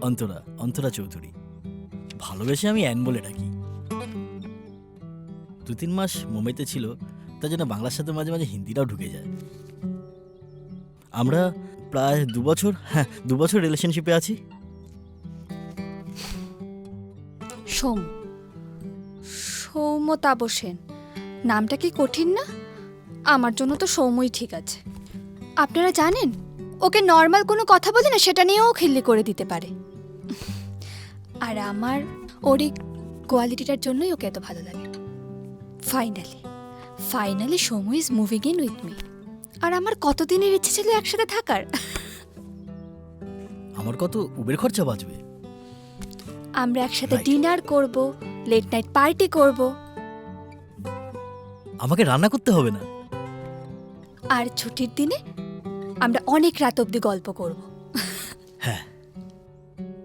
অন্তরা, অন্তরা চৌধুরী। ভালোবেসে আমি অ্যান বলে ডাকি। 2-3 মাস মুম্বাইতে ছিল, তার জন্য বাংলার সাথে মাঝে মাঝে হিন্দিটাও ঢুকে যায়। আমরা প্রায় 2 বছর রিলেশনশিপে আছি। সৌম্যতাপ সেন, নামটা কি কঠিন না? আমার জন্য তো সৌম্যই ঠিক আছে। আপনারা জানেন, ওকে নর্মাল কোনো কথা বলে না সেটা নিয়েও খিল্লি করে দিতে পারে। আর আমার ওর এই কোয়ালিটিটার জন্যই ওকে এত ভালো লাগে। Finally Soumya is moving in with me. আর আমার কতদিনের ইচ্ছে ছিল একসাথে থাকার। আমার কত উবের খরচা বাঁচবে। আমরা একসাথে Right. ডিনার করব, লেট নাইট পার্টি করব, আমাকে রান্না করতে হবে না। আর ছুটির দিনে আমরা অনেক রাত অবধি গল্প করব। হ্যাঁ,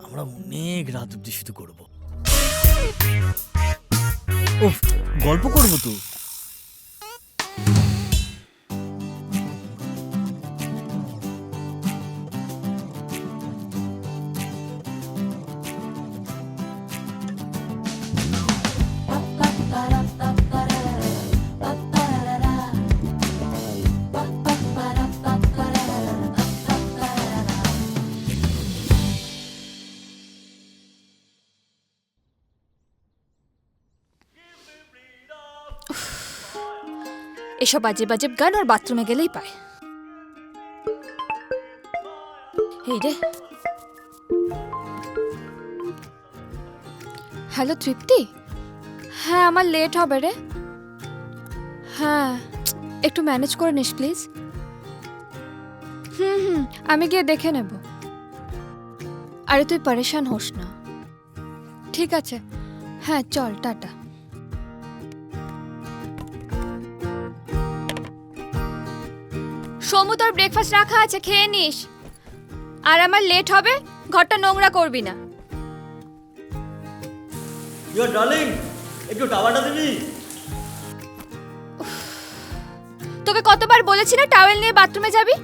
আমরা অনেক রাত অব্দি শুধু করবো। ওহ, গল্প করবো তো। এসব বাজে বাজে গান ওর বাথরুমে গেলেই পায়। এই রে, হ্যালো তৃপ্তি। হ্যাঁ, আমার লেট হবে রে। হ্যাঁ, একটু ম্যানেজ করে নিস প্লিজ। হুম, আমি গিয়ে দেখে নেব। আরে তুই পরেশান হোস না। ঠিক আছে, হ্যাঁ চল, টাটা। সমু, তোর ব্রেকফাস্ট রাখা আছে, খেয়ে নিস। আর আমার লেট হবে, ঘরটা নোংরা করবি না। ইয়োর ডার্লিং, একটু টাওয়ালটা দিবি? তোকে কতবার বলেছি না টাওয়েল নিয়ে বাথরুমে যাবি?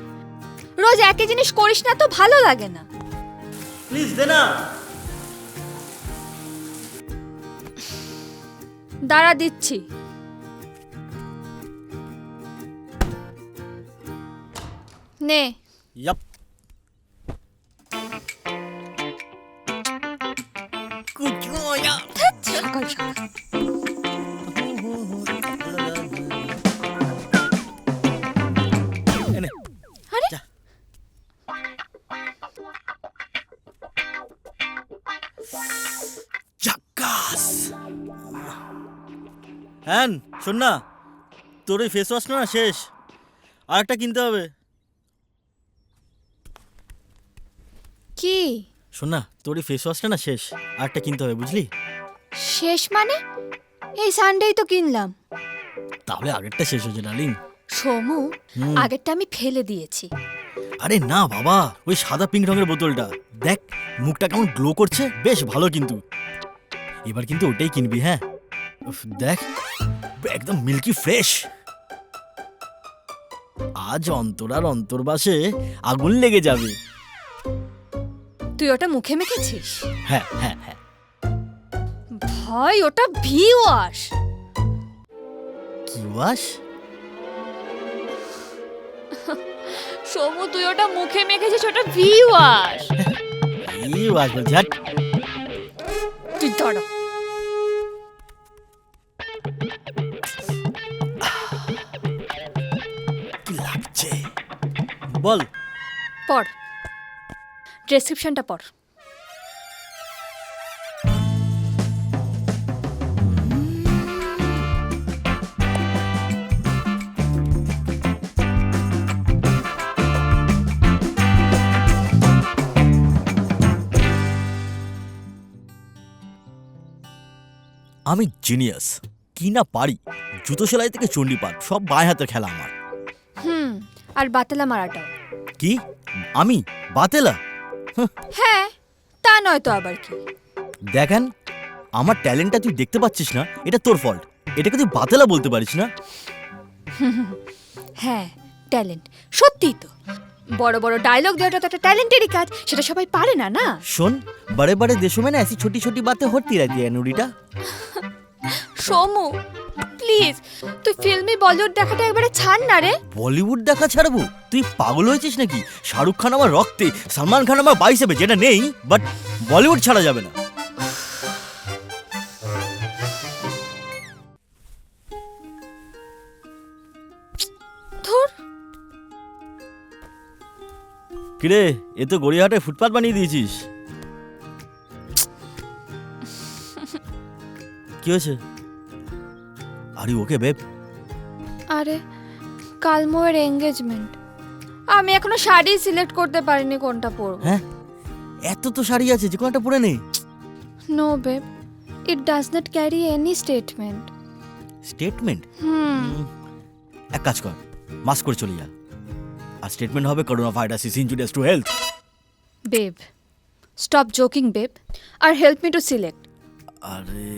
রোজ একই জিনিস করিস না তো, ভালো লাগে না। প্লিজ দে না। দাঁড়া, দিচ্ছি। নে। ইয়াপ। সকাল সকাল এনে, আরে যা। জাক্কাস। হ্যাঁ, শোন না, তোর ওই ফেস ওয়াশটা না শেষ, আর একটা কিনতে হবে। কি শোন না, তোর এই ফেস ওয়াশটা না শেষ, আর একটা কিনতে হবে, বুঝলি? শেষ মানে? এই সানডেই তো কিনলাম। তাহলে আগেরটা শেষ হয়েছে ডার্লিং। সমু, আগেরটা আমি ফেলে দিয়েছি। আরে না বাবা, ওই সাদা পিঙ্ক রঙের বোতলটা দেখ, মুখটা কেমন গ্লো করছে, বেশ ভালো। কিন্তু এবার কিন্তু ওটাই কিনবি। হ্যাঁ, উফ, দেখ একদম মিল্কি ফ্রেশ। আজ অন্তরার অন্তর্বাসে আগুন লেগে যাবে। তুই ওটা মুখে মেখেছিস? হ্যাঁ হ্যাঁ হ্যাঁ। ভাই, ওটা ভি ওয়াশ। কি ওয়াশ? সমু, তুই ওটা মুখে মেখেছিস, ওটা ভি ওয়াশ। কি ওয়াশ বলছি? হাট। তুই দাঁড়া। কি লাগছে বল। পড়, ডেসক্রিপশনটা পড়। আমি জিনিয়াস, কি না পারি, জুতো সেলাই থেকে চণ্ডীপাঠ সব বাঁ হাতের খেলা আমার। আর বাতেলা মারাটাও। কি? আমি বাতেলা? হ্যাঁ, তা নয় তো আবার কি? দেখেন, আমার ট্যালেন্টটা তুই দেখতে পাচ্ছিস না, এটা তোর ফল্ট। এটাকে তুই বাতেলা বলতে পারিস না? হ্যাঁ, ট্যালেন্ট, সত্যিই তো। বড় বড় ডায়লগ দেওয়াটা তো একটা ট্যালেন্টেরই কাজ, সেটা সবাই পারে না। না শোন, बड़े बड़े देशों में ना ऐसी छोटी छोटी बातें होती रहती है नुरीटा। সোমু প্লিজ তুই ফিল্মি বলিউড দেখাটা একবারে ছাড় না রে। বলিউড দেখা ছাড়বো? তুই পাগল হয়েছিস নাকি? শাহরুখ খান আমার রক্তে, সালমান খান আমার বাইসেপে, যেটা নেই, বাট বলিউড ছাড়া যাবে না। ধুর, কিরে, এ তো গড়িয়াহাটে ফুটপাত বানিয়ে দিয়েছিস। কি হয়েছে? Are you okay babe? আরে কাল মোয়ের এঙ্গেজমেন্ট, আমি এখনো শাড়ি সিলেক্ট করতে পারিনি কোনটা পরবো। হ্যাঁ, এত তো শাড়ি আছে, যে কোনো একটা পরে নে। No babe, it does not carry any statement. Statement? এক কাজ কর, মাস্ক করে চলে যা। আর স্টেটমেন্ট হবে corona virus is injurious to health. Babe stop joking babe, আর হেল্প মি টু সিলেক্ট। আরে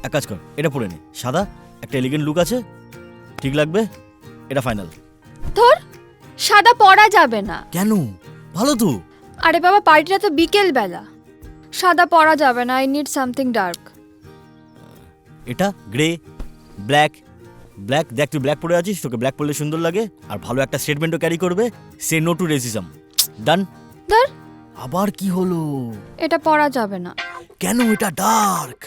এক কাজ কর, এটা পরে নে। সাদা, একটা এলিগেন্ট লুক আছে, ঠিক লাগবে। এটা ফাইনাল। ধর, সাদা পরা যাবে না। কেন? ভালো তো। আরে বাবা, পার্টিটা তো বিকেল বেলা, সাদা পরা যাবে না। I need something dark. এটা গ্রে, ব্ল্যাক। ব্ল্যাক, দেখ তুই ব্ল্যাক পরে আছিস, তোকে ব্ল্যাক পরলে সুন্দর লাগে, আর ভালো একটা স্টেটমেন্টও ক্যারি করবে। সে নো টু রেসিজম। ডান। ধর, আবার কি হলো? এটা পরা যাবে না। কেন? এটা ডার্ক।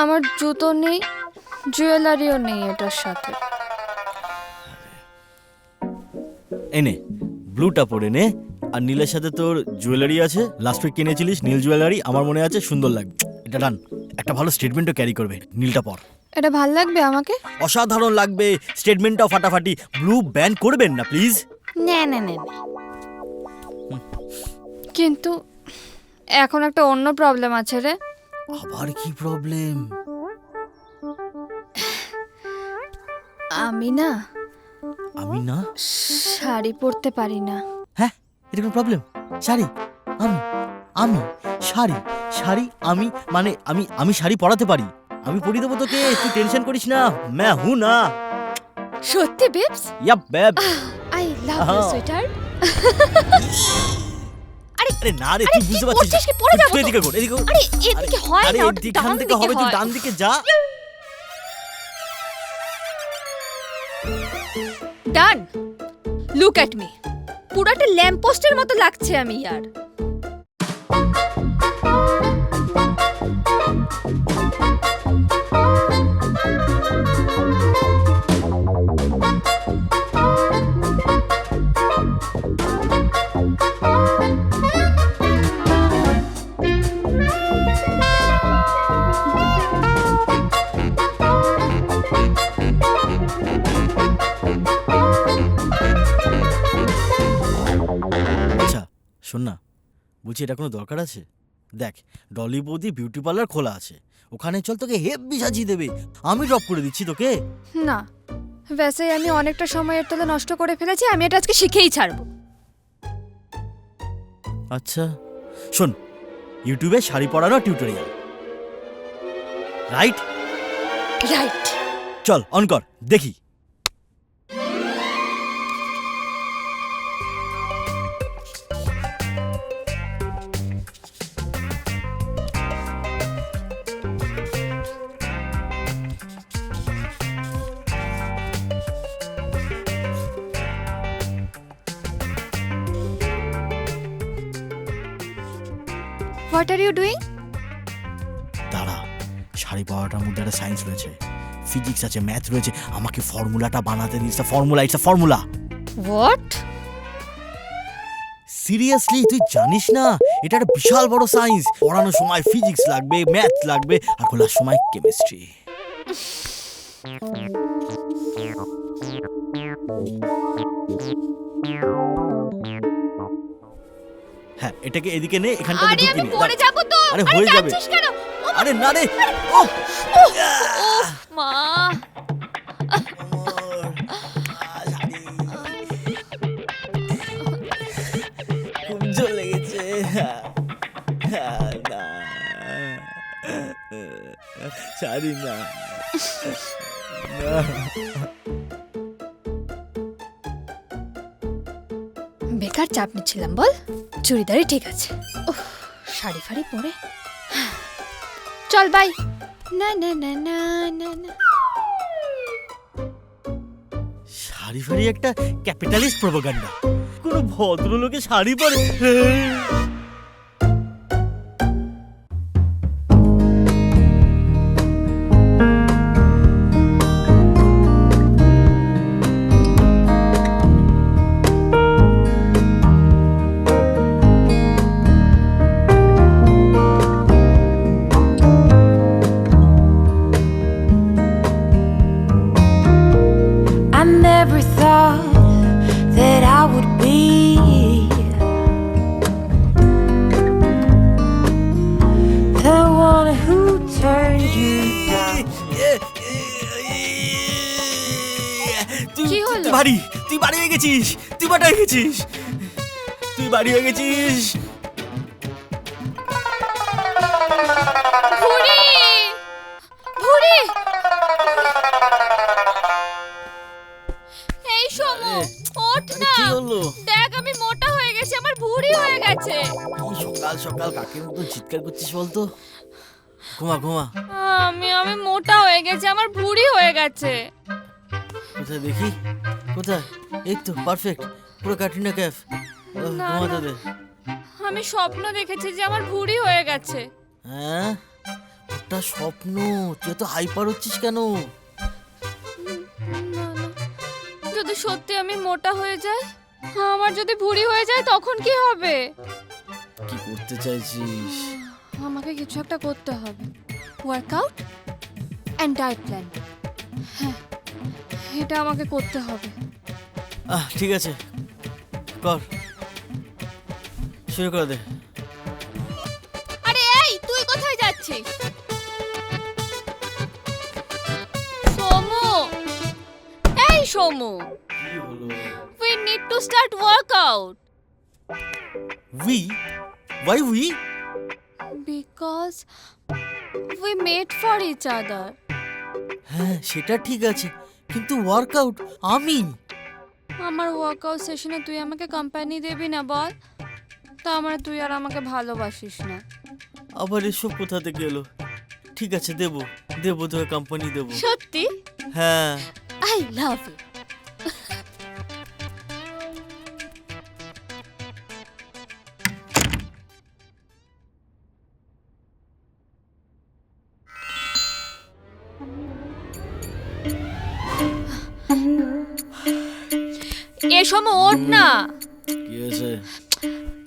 আমার জুতো নেই, জুয়েলারিও নেই এটার সাথে। এনে ব্লুটা পরে নে, আর নীলের সাথে তোর জুয়েলারি আছে, লাস্ট উইক কিনেছিলিস নীল জুয়েলারি, আমার মনে আছে, সুন্দর লাগবে। এটা ডান। একটা ভালো স্টেটমেন্টও ক্যারি করবে, নীলটা পর। এটা ভাল লাগবে আমাকে? অসাধারণ লাগবে, স্টেটমেন্টটাও ফাটাফাটি। ব্লু ব্যান করবেন না প্লিজ। না না না, কিন্তু এখন একটা অন্য প্রবলেম আছে রে। আবার কি প্রবলেম? আমি না আমি না? শাড়ি পরতে পারি না। হ্যাঁ, এটা কোনো প্রবলেম? শাড়ি? আমি আমি শাড়ি? শাড়ি আমি মানে আমি শাড়ি পরাতে পারি, আমি পরিয়ে দেবো তোকে, তুই টেনশন করিস না, मैं हूं না। সত্যি babes? Yup babe. I love you sweeter. আরে না রে, তুই বুঝতে পারছিস না। কি পড়ে যাবো? তুই এদিকে কর, এদিকে কর। আরে এদিকে হয় আরে না, ওটা এখান ডান থেকে হবে, তুই হয়। ডান দিকে যা। ডান। লুক অ্যাট মি, পুরাটা ল্যাম্প পোস্টের মতো লাগছে আমি ইয়ার। আচ্ছা শোন না, বলছি এটা কোনো দরকার আছে? দেখ, ডলি বৌদি বিউটি পার্লার খোলা আছে, ওখানে চল, তোকে হেব্বি সাজিয়ে দেবে। আমি ড্রপ করে দিচ্ছি তোকে। না, ভেসে আমি অনেকটা সময় এর তলে নষ্ট করে ফেলেছি, আমি এটা আজকে শিখেই ছাড়বো। আচ্ছা শোন, ইউটিউবে শাড়ি পরানো টিউটোরিয়াল, রাইট? রাইট। চল অন কর, দেখি। What are you doing? দাঁড়া, শাড়ি পরাটার মধ্যে একটা সায়েন্স রয়েছে, ফিজিক্স আছে, ম্যাথ রয়েছে, আমাকে ফর্মুলাটা বানাতে this. Formula, it's a formula. What? Seriously তুই জানিস না, এটা একটা বিশাল বড় সায়েন্স। পড়ানোর সময় ফিজিক্স লাগবে, ম্যাথ লাগবে, আর খোলার সময় কেমিস্ট্রি। হ্যাঁ, এটাকে এদিকে নে, এখানটা আরে আমি পড়ে যাব তো। আরে হয়ে যাবে। কাঁদছিস কেন? আরে না রে, ওহ মা, খুব জোর লেগেছে। না, শাড়ি না। কার চাপ নিচ্ছিলাম বল? চুড়িদারই ঠিক আছে। ওহ, শাড়ি ফাড়ি পরে চল বাই। না না না না না না। শাড়ি ফাড়ি একটা ক্যাপিটালিস্ট প্রোপাগান্ডা। কোনো ভদ্রলোকে শাড়ি পরে? I never thought that I would be the one who turned you down. কি হলো? তুই বাড়ি হয়ে গেছিস, তুই বাড়ি হয়ে গেছিস, তুই বাড়ি হয়ে গেছিস। ভুঁড়ি ভুঁড়ি। এই সমু, ওঠ আরে না। কি হলো? দেখ আমি মোটা হয়ে গেছি, আমার ভুঁড়ি হয়ে গেছে। কি সকাল সকাল কাকের মতো চিৎকার করছিস বলতো? ঘুমা ঘুমা। আমি মোটা হয়ে গেছি, আমার ভুঁড়ি হয়ে গেছে। কোথায় দেখি, কোথায়? এই তো পারফেক্ট, পুরো ক্যাটরিনা ক্যাফ। না, ঘুমাতে না। দে। আমি স্বপ্ন দেখেছি যে আমার ভুঁড়ি হয়ে গেছে। হ্যাঁ, ওটা স্বপ্ন। তুই তো হাইপার হচ্ছিস কেন? না না, যদি সত্যি আমি মোটা হয়ে যাই, আমার যদি ভুঁড়ি হয়ে যায় তখন কি হবে? কি করতে চাইছিস? আমাকে কিছু একটা করতে হবে। Workout and diet plan. হ্যাঁ, এটা আমাকে করতে হবে। ঠিক আছে, কর, শুরু করে দে। আরে এই, তুই কোথায় যাচ্ছিস? সোমু, এই সোমু, কি হলো? we need to start workout we? Why we? because we made for each other. হ্যাঁ, সেটা ঠিক আছে, কিন্তু ওয়ার্কআউট আমি। আমার ওয়ার্কআউট সেশনে তুই আমাকে কোম্পানি দিবি না বল? তা আমার তুই আর আমাকে ভালোবাসিস না। আবার এসব কোথা থেকে এলো? ঠিক আছে, দেবো দেবো, তোকে কোম্পানি দেবো। সত্যি? হ্যাঁ। I love you. এসম ওঠ না। কি হয়েছে?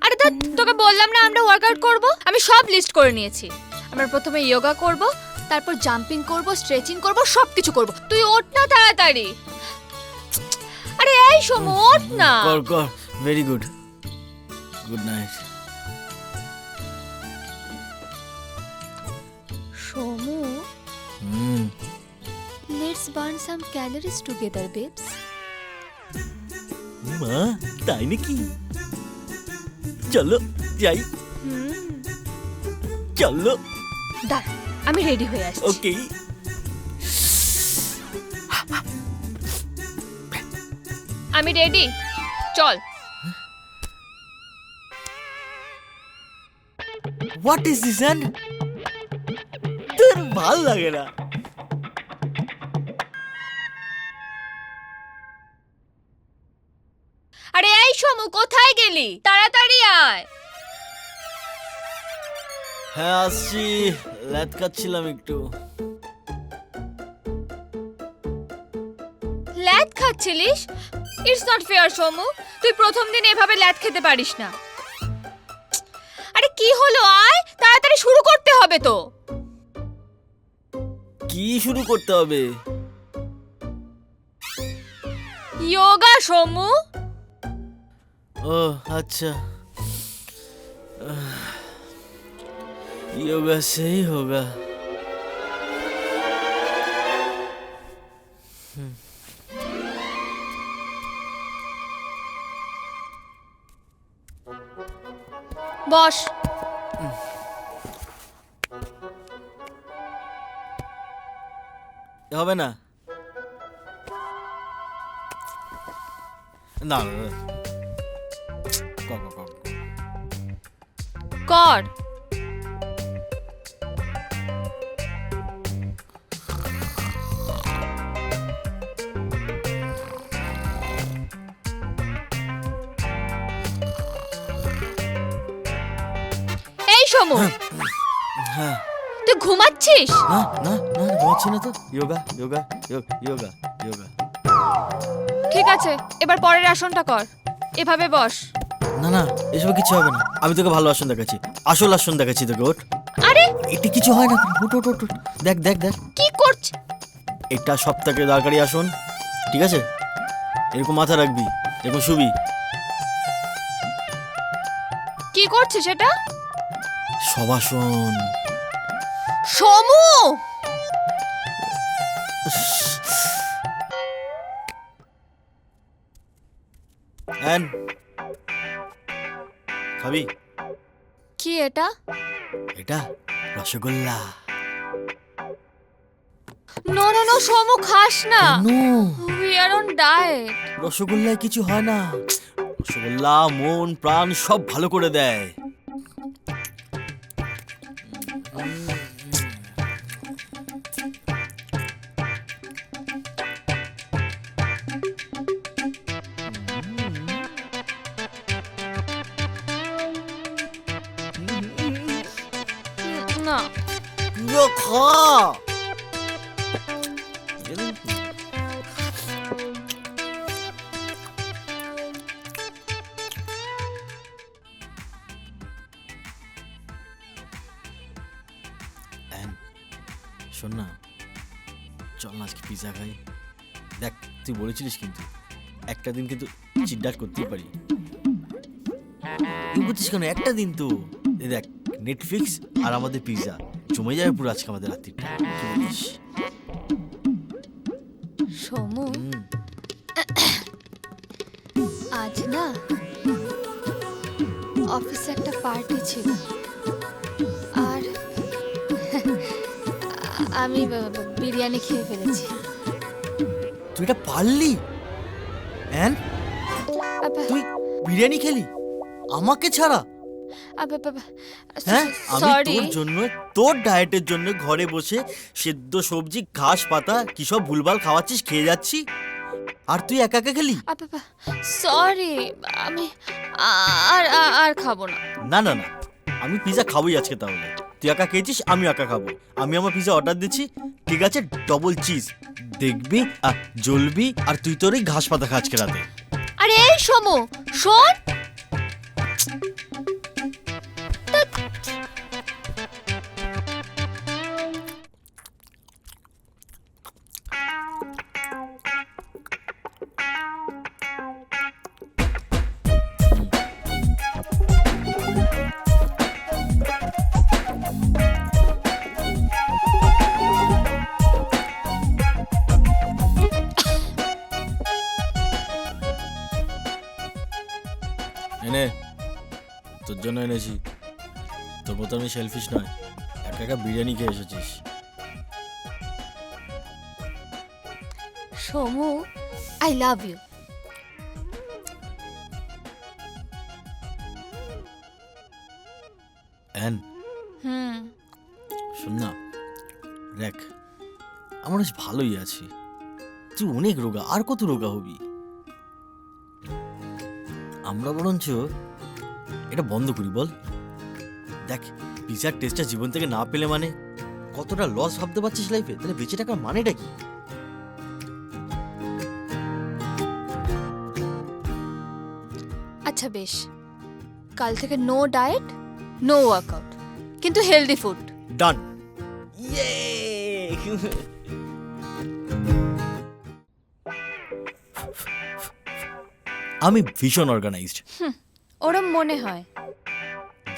আরে ধ্যাৎ, তোকে বললাম না আমরা ওয়ার্কআউট করব। আমি সব লিস্ট করে নিয়েছি। আমরা প্রথমে যোগা করব, তারপর জাম্পিং করব, স্ট্রেচিং করব, সব কিছু করব। তুই ওঠ না তাড়াতাড়ি। আরে এই সমু, ওঠ না। কর কর, very good, good night. Somu, let's burn some calories together babes. মা, তাই নাকি? চলো যাই। চলো। দাঁড়া, আমি রেডি হয়ে আসছি। ওকে। আমি রেডি, চল। What is this and? তোর ভাল লাগে না? আরে এই সমু, কোথায় গেলি? তাড়াতাড়ি আয়। হ্যাঁ আসছি, ল্যাদ খাচ্ছিলাম একটু। ল্যাদ খাচ্ছিলিস? ইটস নট ফেয়ার সমু, তুই প্রথম দিন এভাবে ল্যাদ খেতে পারিস না। আরে কি হলো, আয় তাড়াতাড়ি, শুরু করতে হবে তো। কি শুরু করতে হবে? যোগা সমু। ও আচ্ছা, योगा से ही होगा। বস। হবে না, না না, কর কর কর। কর। এই সমু, হ্যাঁ তুই ঘুমাচ্ছিস? না না না ঘুমাচ্ছি না তো। যোগা যোগা যোগা যোগা। ঠিক আছে, এবার পরের আসনটা কর। এভাবে বস। না না এসব কিছু হবে না, আমি তোকে ভালো আসন দেখাচ্ছি, আসল আসন দেখাচ্ছি তোকে। ওঠ, আরে এটা কিছু হয় না, ওঠ ওঠ ওঠ ওঠ। দেখ দেখ দেখ, কি করছিস? এটা সব থেকে দরকারি আসন, ঠিক আছে? এরকম মাথা রাখবি, এরকম শুবি। কি করছিস এটা? সবাসন। সমু, অ্যান, খাবি? কি এটা? এটা rasgulla. No no no Somu, খাস না। No, we are on diet. রসগোল্লায় কিছু হয় না। রসগোল্লা মন প্রাণ সব ভালো করে দেয়। না, ইয়ো খা। অ্যান, শোন না, চল না আজকে পিৎজা খাই। দেখ তুই বলেছিলিস কিন্তু একটা দিন কিন্তু চিটডাট করতেই পারি। তুই বলছিস কেন? একটা দিন তো। এই দেখ, নেটফ্লিক্স আর আমাদের পিৎজা জমে যাবে পুরো আজকে আমাদের রাত্রিটা। কি বলিস? সমু, আজ না অফিসে একটা পার্টি ছিল, আর আমি বিরিয়ানি খেয়ে ফেলেছি। তুই এটা পারলি? অ্যান, তুই বিরিয়ানি খেলি আমাকে ছাড়া? হ্যাঁ, আমি সরি। তোর জন্য, তোর ডায়েটের জন্য ঘরে বসে সেদ্ধ সবজি ঘাস পাতা কি সব ভুলভাল খাওয়াচ্ছিস, খেয়ে যাচ্ছি, আর তুই একা একা খেলি? সরি, আমি আর আর খাবো না। না না না, আমি পিৎজা খাবোই আজকে। তাহলে তুই একা খেয়েছিস, আমি একা খাবো। আমি আমার পিৎজা অর্ডার দিচ্ছি, ঠিক আছে? ডবল চিজ, দেখবি আর জ্বলবি, আর তুই তোর এই ঘাস পাতা খা আজকে রাতে। আরে এই সমু, শোন। এনে, তোর জন্য এনেছি। তোর মতো আমি সেলফিশ নয়, একা একা বিরিয়ানি খেয়ে এসেছিস। সমু, আই লাভ ইউ। অ্যান, শোন না, দেখ আমার বেশ ভালোই আছি। তুই অনেক রোগা, আর কত রোগা হবি? আমরা বরঞ্চ এটা বন্ধ করি, বল? দেখ, পিৎজার টেস্টটা জীবন থেকে না পেলে মানে কতটা লস ভাবতে পারছিস লাইফে? তাহলে বেঁচে থাকার মানেটা কি? আচ্ছা বেশ, কাল থেকে নো ডায়েট, নো ওয়ার্কআউট, কিন্তু হেলদি ফুড। ডান। ইয়ে আমি ভীষণ অর্গানাইজড। ওরম মনে হয়,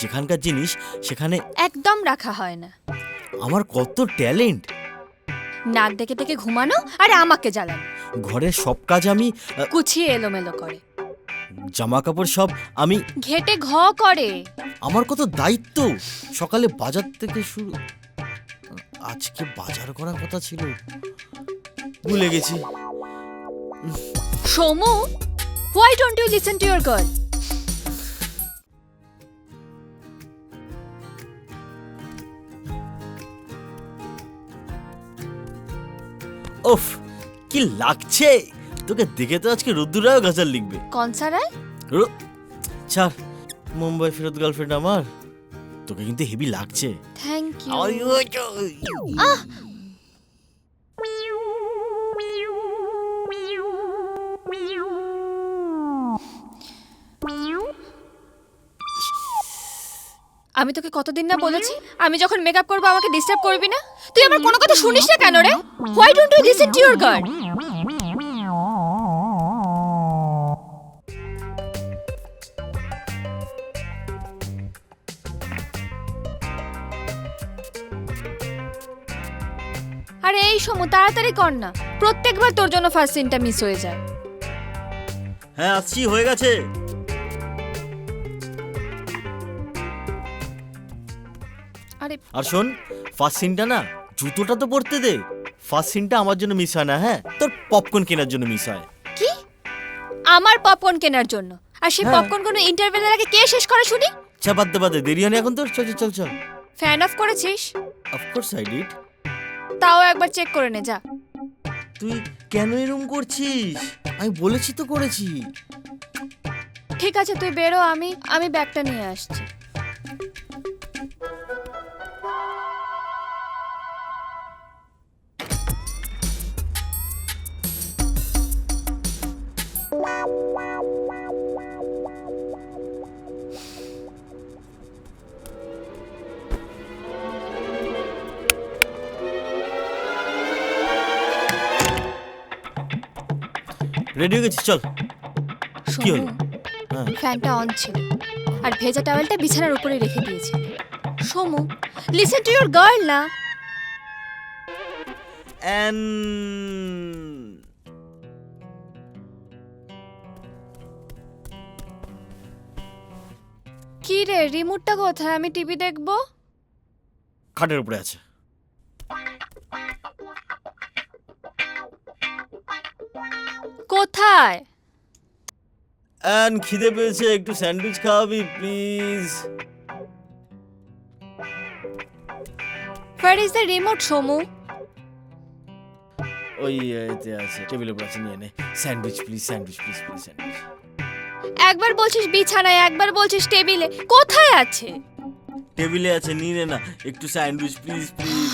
যেখানকার জিনিস সেখানে একদম রাখা হয় না। আমার কত ট্যালেন্ট! নাক ডেকে ডেকে ঘুমানো আর আমাকে জ্বালানো, ঘরের সব কাজ আমি, কুচিয়ে এলোমেলো করে, জামা কাপড় সব আমি, ঘেটে ঘ করে। আমার কত দায়িত্ব! সকালে বাজার থেকে শুরু। আজকে বাজার করার কথা ছিল, ভুলে গেছি। সমু, why don't you listen to your girl? কি লাগছে তোকে দেখে তো আজকে রুদ্দুরাও গজল লিখবে কনসারায় ছাড় মুম্বাই ফেরত গার্লফ্রেন্ড আমার তোকে কিন্তু হেভি লাগছে থ্যাংক ইউ আমি তোকে কতদিন না বলেছি আমি যখন মেকআপ করবো আমাকে ডিস্টার্ব করবি না তুই আমার কোনো কথা শুনিস না কেন রে why don't you listen to your guard আরে এই সময় তাড়াতাড়ি কর না প্রত্যেকবার তোর জন্য ফার্স্ট সিনটা মিস হয়ে যায় হ্যাঁ আসছি হয়ে গেছে আরে আর শোন ফার্স্ট সিনটা না জুতোটা তো পড়তে দে ফার্স্ট সিনটা আমার জন্য মিস হয় না হ্যাঁ তোর পপকর্ন কেনার জন্য মিস হয় কি আমার পপকর্ন কেনার জন্য আর সেই হ্যাঁ। পপকর্ন কোনো ইন্টারভেলের আগে কে শেষ করে শুনি আচ্ছা বাদে দেরি হয় না এখন তোর চল চল চল চল ফ্যান অফ করেছিস অফকোর্স আই ডিড তাও একবার চেক করে নে যা তুই কেন এরকম করছিস আমি বলেছি তো করেছি ঠিক আছে তুই বেরো আমি ব্যাগটা নিয়ে আসছি রেডি হয়ে গেছিস চল কি হলো? শোনো, হ্যাঁ ফ্যানটা অন ছিল আর ভেজা টাওয়েলটা বিছানার উপরে রেখে দিয়েছি Somu listen to your girl না And কি রে রিমোটটা কোথায় আমি টিভি দেখবো খাটের উপরে আছে কোথায় And খিদে পেয়েছে একটু স্যান্ডউইচ খাওয়াবি please where is the remote Somu ওই এতে আছে টেবিলের উপর আছে নিয়ে নে sandwich please sandwich please sandwich একবার বলছিস বিছানায় একবার বলছিস টেবিলে কোথায় আছে টেবিলে আছে নিয়ে নে না একটু স্যান্ডউইচ প্লিজ প্লিজ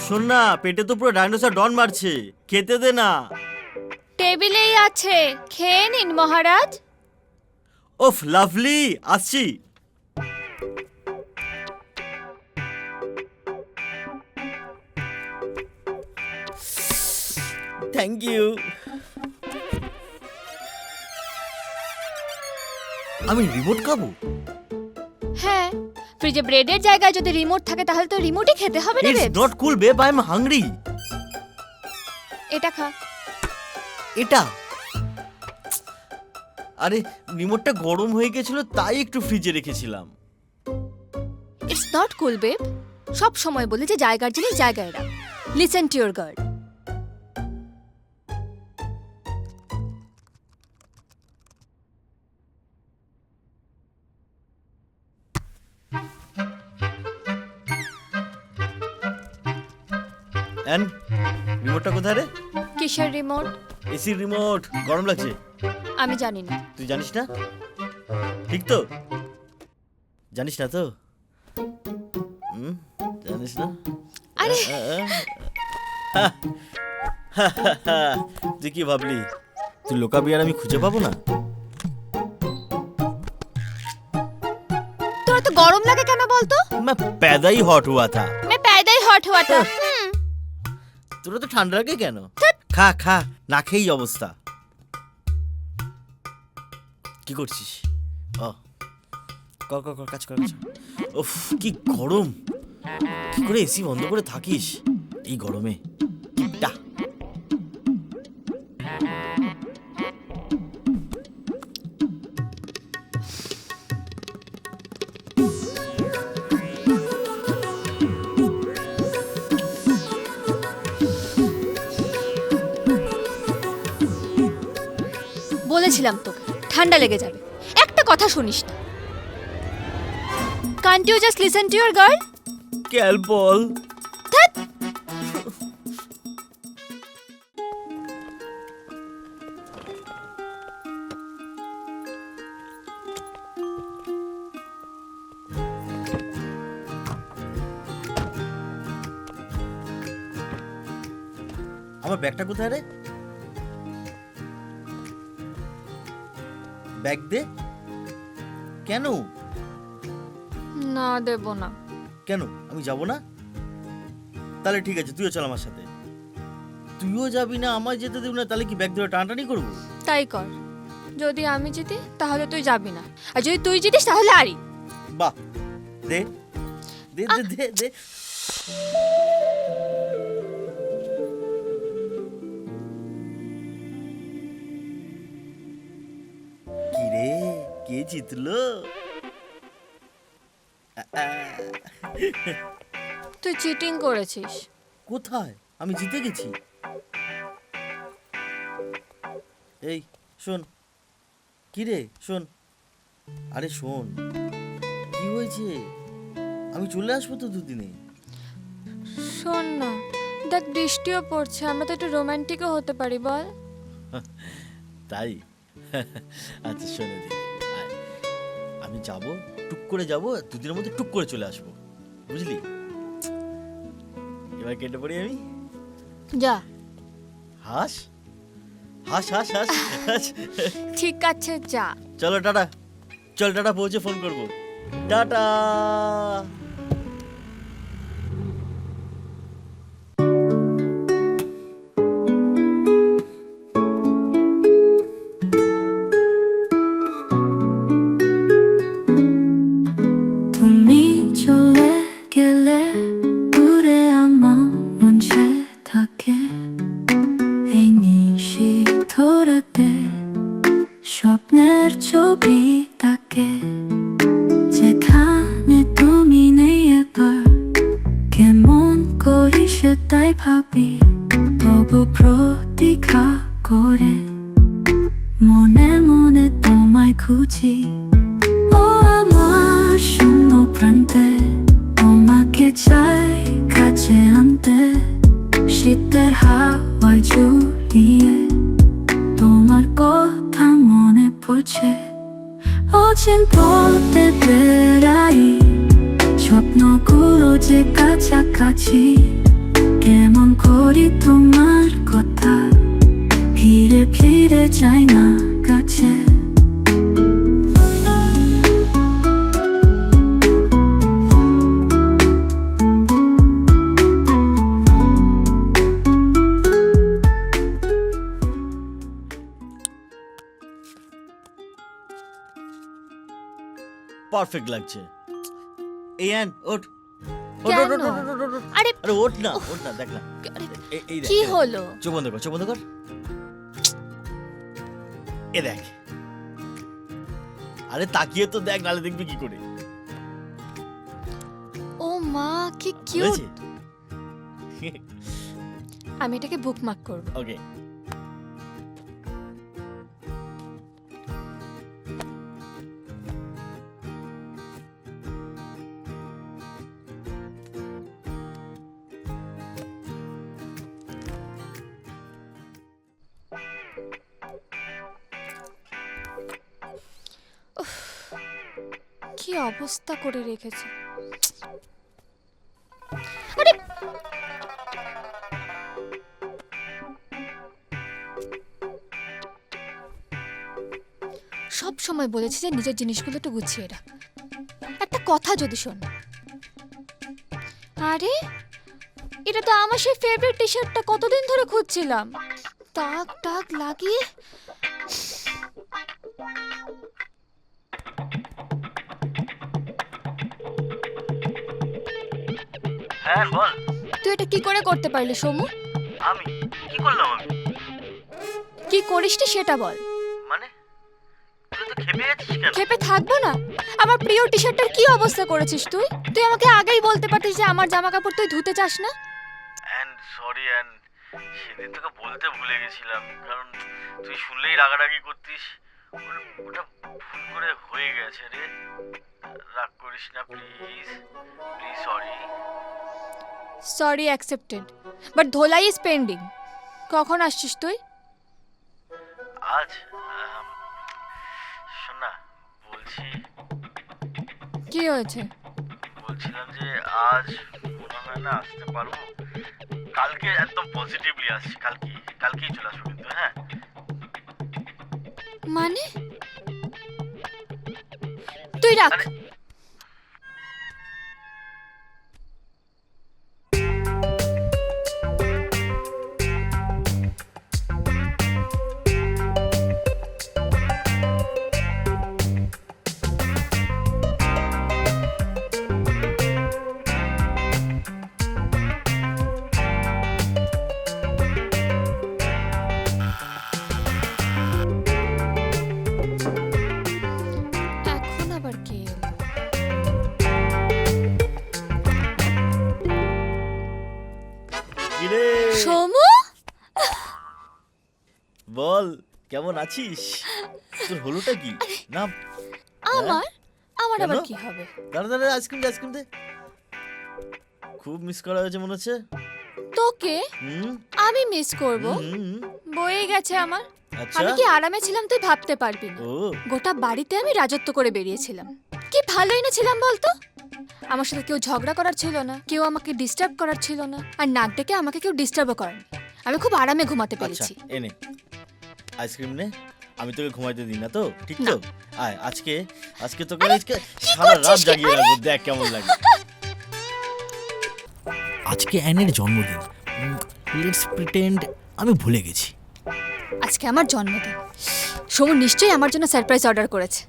শোন না পেটে তো পুরো ডাইনোসর ডন মারছে খেতে দে না টেবিলেই আছে খেয়ে নিন মহারাজ ওফ লাভলি আসছি থ্যাংক ইউ আমি রিমোট খাবো হ্যাঁ ফ্রিজে ব্রেডের জায়গায় যদি রিমোট থাকে তাহলে তো রিমোটই খেতে হবে না ইটস রে not cool babe I am hungry এটা খা এটা আরে রিমোটটা গরম হয়ে গেছিল তাই একটু ফ্রিজে রেখেছিলাম ইটস নট কুল বেব সব সময় বলে যে জায়গার জিনিস জায়গায় রাখ listen to your girl and রিমোটটা কোথায় রে কিসের রিমোট এসি রিমোট গরম লাগছে আমি জানি না তুই জানিস না ঠিক তো জানিস না তো জানিস না আরে তুই কি ভাবলি তুই লোকাবি আর আমি খুঁজে পাবো না তোর তো গরম লাগে কেন বলতো मैं पैदा ही हॉट हुआ था मैं पैदा ही हॉट हुआ था তোরা তো ঠান্ডা লাগে কেন খা খা না খেয়েই অবস্থা কি করছিস ও কর কর কর কাজ কর উফ কি গরম কি করে এসি বন্ধ করে থাকিস এই গরমে কিপটা বলেছিলাম তোকে ঠান্ডা লেগে যাবে, একটা কথা শুনিস না। Can't you just listen to your girl? ক্যাল বল। আমার ব্যাগটা কোথায় রে? ব্যাগ দে। কেন? না দেব না। কেন আমি যাব না? তাহলে ঠিক আছে, তুইও চল আমার সাথে। তুইও যাবি না, আমায় যেতে দেব না, তাহলে কি ব্যাগ ধরে টানাটানি করবো? তাই কর। যদি আমি জিতি তাহলে তুই যাবি না, আর যদি তুই জিতিস তাহলে আরি। বাহ, দে দে দে দে দে। কি রে, কে জিতলো? তুই চিটিং করেছিস। কোথায়? আমি জিতে গেছি। এই শোন। কি রে শোন। আরে শোন, কি হয়েছে? আমি চলে আসবো তো দুদিনে। শোন না, দেখ বৃষ্টিও পড়ছে, আমরা তো একটু রোমান্টিকও হতে পারি, বল? তাই? আচ্ছা শোনে দি, আমি যাব, টুক করে যাব, দুদিনের মধ্যে টুক করে চলে আসবো, বুঝলি? এবার কেটে পড়ি আমি। যা। হাস হাস হাস হাস হাস। ঠিক আছে যা। চলো টাটা। চল টাটা, পৌঁছে ফোন করবো। টাটা। তুমি চলে গেলে দূরে আমার মঞ্চে থাকে এই নিশীথরাতে স্বপ্নের ছবি তাকে, যেখানে তুমি নেই এবার কেমন করি সেটাই ভাবি, তবু প্রতীক্ষা করে মনে মনে তোমায় খুঁজি। ও আমার শূন্য প্রান্তে তোমাকে চাই কাছে আনতে, শীতের হাওয়ায় জড়িয়ে তোমার কথা মনে পড়ছে। অচিন পথে বেড়াই, স্বপ্নগুলো যে কাছাকাছি, কেমন করি তোমার কথা ফিরে ফিরে যাই না কাছে। পারফেক্ট লাগছে। এই আন, ওঠ। কেন? আরে আরে ওঠ না, ওঠ না, দেখ না। আরে, এই দেখ, কি এই দেখ। হলো? চোখ বন্ধ কর, চোখ বন্ধ কর। এ দেখ। আরে তাকিয়ে তো দেখ, নালে দেখবি কি করে। ও মা, কি কিউট। হয়েছে? আমি এটাকে বুকমার্ক করব। ওকে। কি অবস্থা করে রেখেছে। আরে সব সময় বলেছি যে নিজের জিনিসগুলো একটু গুছিয়ে রাখ। একটা কথা যদি শোন। আরে এটা তো আমার সেই ফেভারিট টি শার্টটা, কতদিন ধরে খুঁজছিলাম। টাক টাক লাগিয়ে হ্যাঁ বল। তুই এটা কি করে করতে পারলি সোমু? আমি কি করলাম? আমি কি করিসটি সেটা বল। মানে তুই তো খেপে আছিস কেন? খেপে থাকবো না? আমার প্রিয় টি শার্টটার কি অবস্থা করেছিস তুই? তুই আমাকে আগেই বলতে পারতিস যে আমার জামা কাপড় তুই ধুতে চাস না। এন্ড সরি এন্ড সেদিন তোকে বলতে ভুলে গেছিলাম, কারণ তুই শুনলেই রাগারাগি করতিস। ওটা ভুল করে হয়ে গেছে রে, রাগ করিস না please, please sorry. Sorry accepted, but ধোলাই ইজ পেন্ডিং। কখন আসছিস তুই? আজ শোন না, বলছি কি হয়েছে? বলছিলাম যে আজ মনে হয় না আসতে পারবো। কালকে একদম পজিটিভলি আসছি, কালকেই চলে আসবো কিন্তু। হ্যাঁ মানে তুই রাখ। এখন আবার কে এলো? কিরে সমু, বল কেমন আছিস? তোর হলোটা কি? না আমার আমার আবার কেন? কি হবে? দাঁড়া দাঁড়া, আইসক্রিম দে। খুব মিস করা হয়েছে মনে হচ্ছে। তোকে হুম আমি মিস করব? হুম, বয়ে গেছে আমার। আচ্ছা। আমি কি আরামে ছিলাম তুই ভাবতে পারবি না। ও গোটা বাড়িতে আমি রাজত্ব করে বেরিয়েছিলাম। কি ভালোই না ছিলাম বলতো। আমার সাথে কেউ ঝগড়া করার ছিল না, কেউ আমাকে ডিস্টার্ব করার ছিল না, আর নাক ডেকে আমাকে কেউ ডিস্টার্বও করেনি। আমি খুব আরামে ঘুমাতে আচ্ছা, পেরেছি। এনে আইসক্রিম নে। আমি তোকে ঘুমাইতে দিই না তো, ঠিক না। তো? আয় আজকে তোকে সারা রাত করছিস কি? জাগিয়ে রাখবো, দেখ কেমন লাগে। আজকে অ্যানের জন্মদিন, লেটস প্রিটেন্ড আমি ভুলে গেছি। আজকে আমার জন্মদিন। সমু নিশ্চয়ই আমার জন্য সারপ্রাইজ অর্ডার করেছে।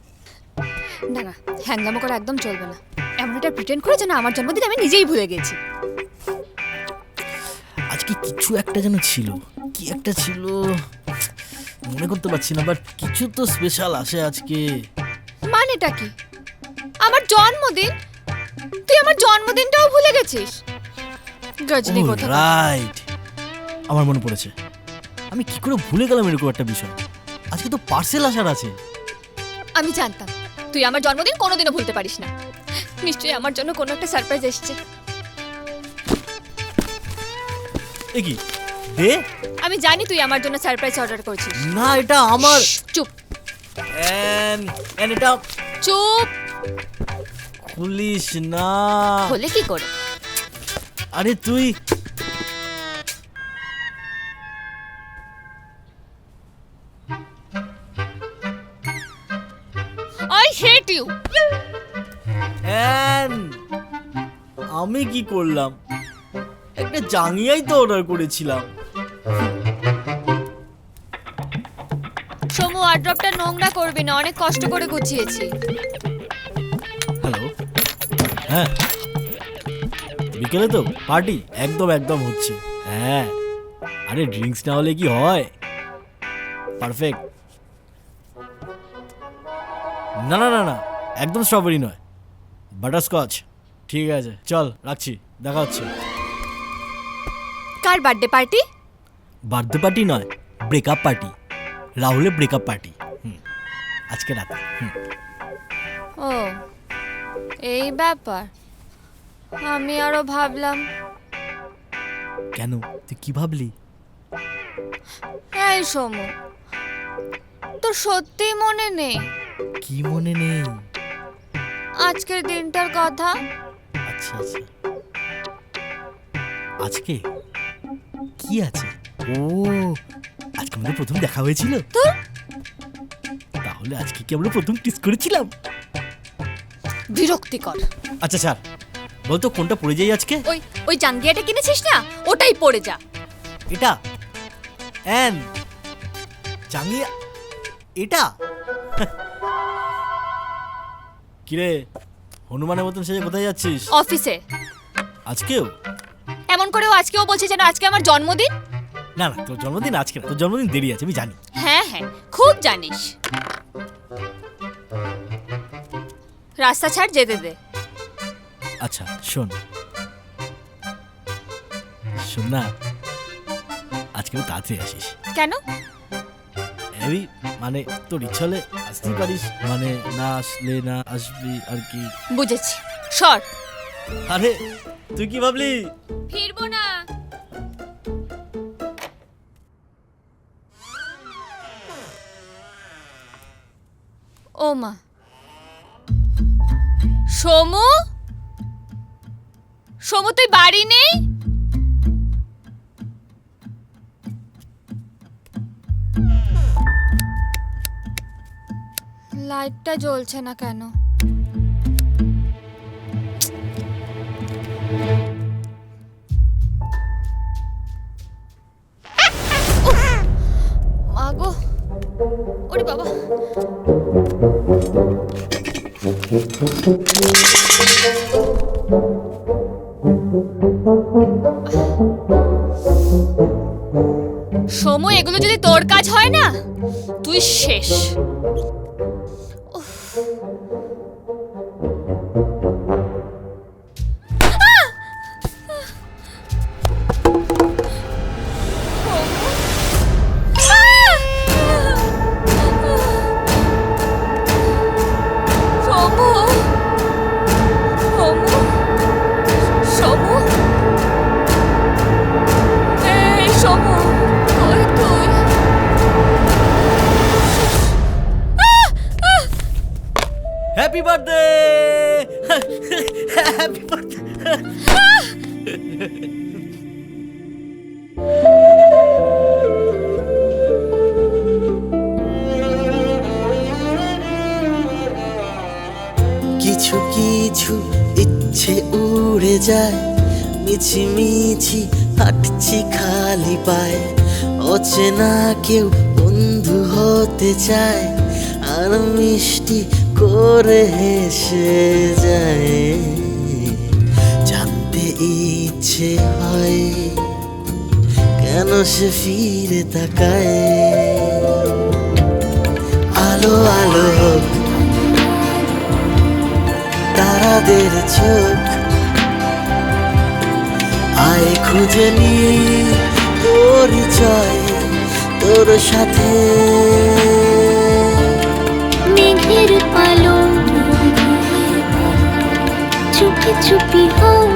না না, হ্যাঙ্গামো করা একদম চলবে না। এমন একটা প্রিটেন্ড করে যেন আমার জন্মদিন আমি নিজেই ভুলে গেছি। আজকে কিছু একটা যেন ছিল, কি একটা ছিল মনে করতে পারছি না, বাট কিছু তো স্পেশাল আসে আজকে। মানেটা কি? আমার জন্মদিন? তুই আমার জন্মদিনটাও ভুলে গেছিস? গজনি কোথা? রাইট, আমার মনে পড়েছে। আমি কি করে ভুলে গেলাম এরকম একটা বিষয়। আজকে তো পার্সেল আসার আছে। আমি জানতাম তুই আমার জন্মদিন কোনোদিনও ভুলতে পারিস না। নিশ্চয়ই আমার জন্য কোনো একটা সারপ্রাইজ এসেছে। এ কি দে? আমি জানি তুই আমার জন্য সারপ্রাইজ অর্ডার করেছিস। না, এটা আমার। চুপ এটা চুপ। খুলিস না। হলে কি করে? আরে তুই আই হেট ইউ। অ্যান, আমি কি করলাম? একটা জাঙ্গিয়াই তো অর্ডার করেছিলাম। সমু, ওয়ার্ড্রপটা নোংরা করবি না, অনেক কষ্ট করে গুছিয়েছি। হ্যালো, হ্যাঁ বিকেলে তো পার্টি একদম হচ্ছে। হ্যাঁ, আরে ড্রিঙ্কস না হলে কি হয়? পারফেক্ট। না না না না, একদম স্ট্রবেরি নয়, বাটারস্কচ। ঠিক আছে, চল রাখছি, দেখা হচ্ছে। কার বার্থডে পার্টি? বার্থডে পার্টি নয়, ব্রেকআপ পার্টি। রাহুলের ব্রেকআপ পার্টি আজকে রাতে। ও, এই ব্যাপার। আমি আরো ভাবলাম। কেন, তুই কি ভাবলি? এই সমু, তোর সত্যি মনে নেই কি মনে নেই? আজকের দিনটার কথা? আচ্ছা আচ্ছা, আজকে কি আছে? ও, আজকে আমাদের প্রথম দেখা হয়েছিল। তোর তাহলে আজকে কি আমরা প্রথম কিস করেছিলাম? বিরক্তিকর। আচ্ছা স্যার, বলতো কোনটা পড়ে যাই আজকে? ওই ওই জাঙ্গিয়াটা কিনেছিস না, ওটাই পড়ে যা। এটা এন জাঙ্গিয়া, এটা কিরে হনুমানের মতন সেজে কোথায় যাচ্ছিস? অফিসে। আজকেও? এমন করেও আজকেও বলছিস যেন আজকে আমার জন্মদিন। না না, তোর জন্মদিন আজকে না, তোর জন্মদিন দেরি আছে, আমি জানি। হ্যাঁ হ্যাঁ, খুব জানিস। রাস্তা ছাড়, যেতে দে। আচ্ছা শোন, শোন না, আজকে একটু তাড়াতাড়ি আসিস। কেন? এই মানে তোর ইচ্ছা হলে আসতেই পারিস, মানে না আসলে না আসবি আর কি। বুঝেছি, সর। আরে তুই কি ভাবলি? ফিরবো না। ও মা, সমু, সমু তুই বাড়ি নেই? লাইটটা জ্বলছে না কেন? মাগো, ওরে বাবা। সময় এগুলো যদি তোর কাজ হয় না, তুই শেষ। উফ। সমু, সমু, সমু, এই সমু, কই তুই? Happy birthday, happy birthday. কিছু কিছু ইচ্ছে উড়ে যায়, মিছি মিছি হাঁটছি খালি পায়ে। অচেনা কেউ বন্ধু হতে চায়, আর মিষ্টি করে হেসে যায়। জানতে ইচ্ছে হয় কেন সে ফিরে তাকায়। আলো আলো হোক তারাদের চোখ, আয় খুঁজে নি পরিচয় তোর সাথে। মেঘের পালন চুপি চুপি হয়